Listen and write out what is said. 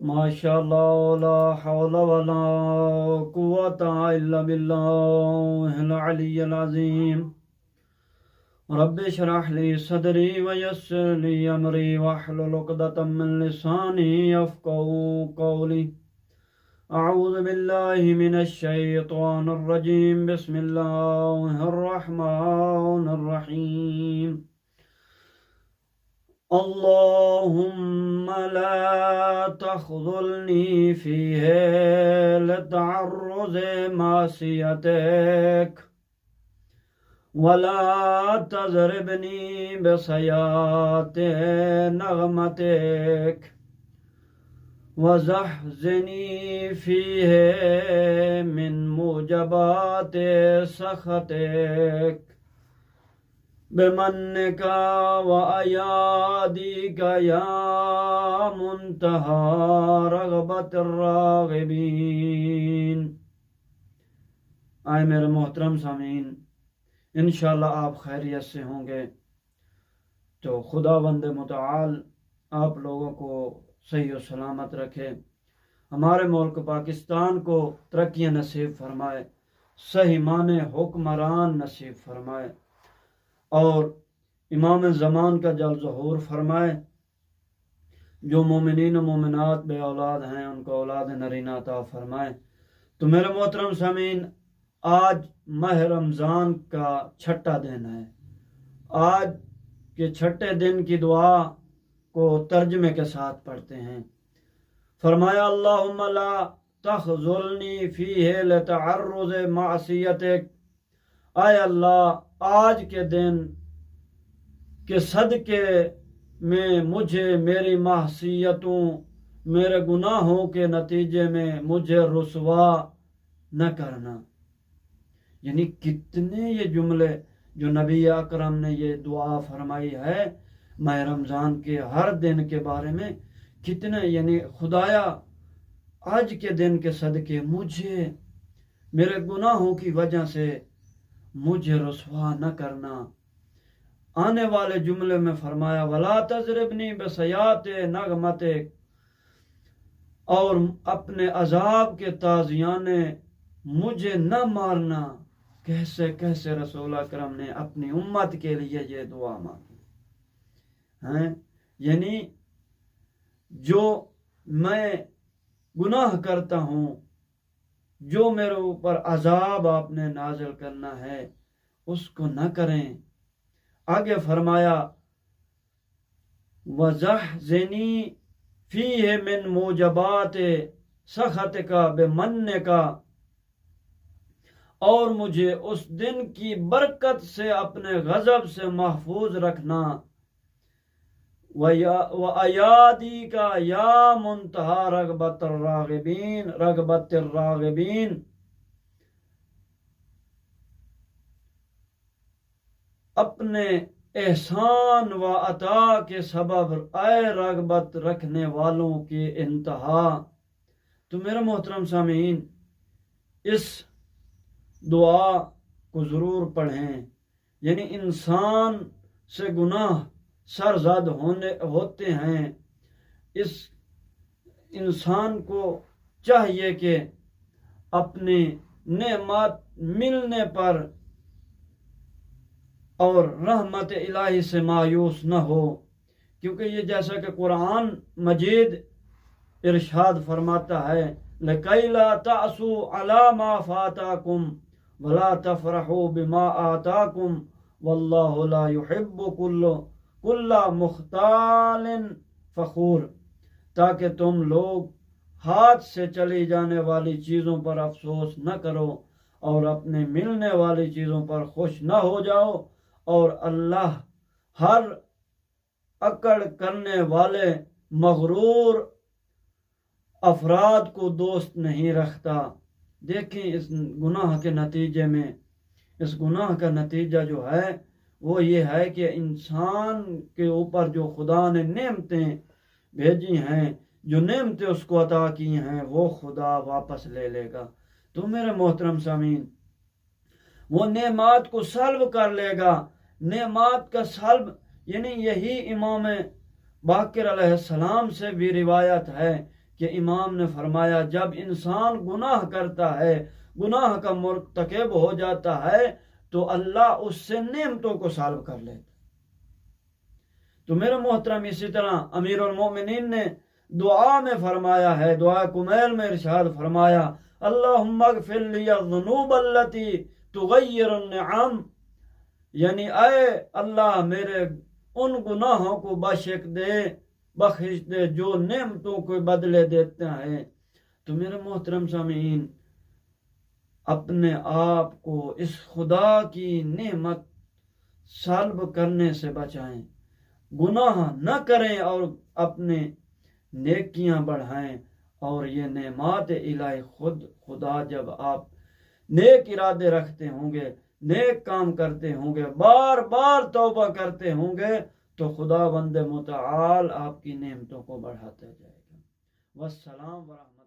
ماشاء اللہ لا حول ولا قوت الا باللہ العلی العظیم رب اشرح لی صدری ویسر لی امری واحلل عقدۃ من لسانی یفقهوا قولی اعوذ باللہ من الشیطان الرجیم بسم اللہ الرحمن الرحیم اللهم لا تخذلني فيه لتعرض معصيتك ولا تضربني بسيئات نغمتك وزحزني فيه من موجبات سخطك بمنك وأياديك يا منتهى رغبة الراغبين۔ آئے میرے محترم سامعین، انشاءاللہ آپ خیریت سے ہوں گے تو خداوند متعال آپ لوگوں کو صحیح و سلامت رکھے، ہمارے ملک پاکستان کو ترقی نصیب فرمائے، صحیح معنی حکمران نصیب فرمائے، اور امام زمان کا جل ظہور فرمائے۔ جو مومنین و مومنات بے اولاد ہیں ان کو اولاد نرینہ عطا فرمائے۔ تو میرے محترم سامعین، آج ماہ رمضان کا چھٹا دن ہے۔ آج کے چھٹے دن کی دعا کو ترجمے کے ساتھ پڑھتے ہیں۔ فرمایا اللہم لا تخذلنی فیہ لتعرض معصیتک، اے اللہ آج کے دن کے صدقے میں مجھے میری معصیتوں، میرے گناہوں کے نتیجے میں مجھے رسوا نہ کرنا۔ یعنی کتنے یہ جملے جو نبی اکرم نے یہ دعا فرمائی ہے ماہ رمضان کے ہر دن کے بارے میں، کتنے یعنی خدایا آج کے دن کے صدقے مجھے میرے گناہوں کی وجہ سے مجھے رسوا نہ کرنا۔ آنے والے جملے میں فرمایا ولا تضربنی بسیئات نغمتک، اور اپنے عذاب کے تازیانے مجھے نہ مارنا۔ کیسے کیسے رسول اکرم نے اپنی امت کے لیے یہ دعا مانگی ہیں۔ یعنی جو میں گناہ کرتا ہوں، جو میرے اوپر عذاب آپ نے نازل کرنا ہے اس کو نہ کریں۔ آگے فرمایا وَزَحْزِنِي فِيهِ مِن مُوجَبَاتِ سَخَطِكَ بِمَنِّكَ، اور مجھے اس دن کی برکت سے اپنے غضب سے محفوظ رکھنا۔ وَأَيَادِيكَ يَا مُنْتَهَى رَغْبَةِ الراغبین، اپنے احسان و عطا کے سبب اے رغبت رکھنے والوں کی انتہا۔ تو میرے محترم سامعین، اس دعا کو ضرور پڑھیں۔ یعنی انسان سے گناہ سرزد ہوتے ہیں، اس انسان کو چاہیے کہ اپنی نعمت ملنے پر اور رحمت الہی سے مایوس نہ ہو، کیونکہ یہ جیسا کہ قرآن مجید ارشاد فرماتا ہے لَكَيْ لَا تَعْسُوا عَلَى مَا فَاتَاكُمْ وَلَا تَفْرَحُوا بِمَا آتَاكُمْ وَاللَّهُ لَا يُحِبُّ كُلَّ مُخْتَالٍ فَخُورٍ، تاکہ تم لوگ ہاتھ سے چلی جانے والی چیزوں پر افسوس نہ کرو اور اپنے ملنے والی چیزوں پر خوش نہ ہو جاؤ، اور اللہ ہر اکڑ کرنے والے مغرور افراد کو دوست نہیں رکھتا۔ دیکھیں اس گناہ کے نتیجے میں، اس گناہ کا نتیجہ جو ہے وہ یہ ہے کہ انسان کے اوپر جو خدا نے نعمتیں بھیجی ہیں، جو نعمتیں اس کو عطا کی ہیں، وہ خدا واپس لے لے گا۔ تو میرے محترم سامعین، وہ نعمات کو سلب کر لے گا۔ نعمات کا سلب یعنی یہی امام باقر علیہ السلام سے بھی روایت ہے کہ امام نے فرمایا جب انسان گناہ کرتا ہے، گناہ کا مرتکب ہو جاتا ہے تو اللہ اس سے نعمتوں کو سالب کر لیتا۔ تو میرے محترم اسی طرح امیر المومنین نے دعا میں فرمایا ہے، دعا کمیل میں ارشاد فرمایا اللہم اغفر لی الذنوب التی تغیر النعم، یعنی اے اللہ میرے ان گناہوں کو بخش دے جو نعمتوں کو بدلے دیتے ہیں۔ تو میرے محترم سامعین، اپنے آپ کو اس خدا کی نعمت سلب کرنے سے بچائیں، گناہ نہ کریں اور اپنے نیکیاں بڑھائیں، اور یہ نعمات الہی خدا جب آپ نیک ارادے رکھتے ہوں گے، نیک کام کرتے ہوں گے، بار بار توبہ کرتے ہوں گے، تو خدا بند متعال آپ کی نعمتوں کو بڑھاتا جائے گا۔ والسلام ورحمۃ اللہ۔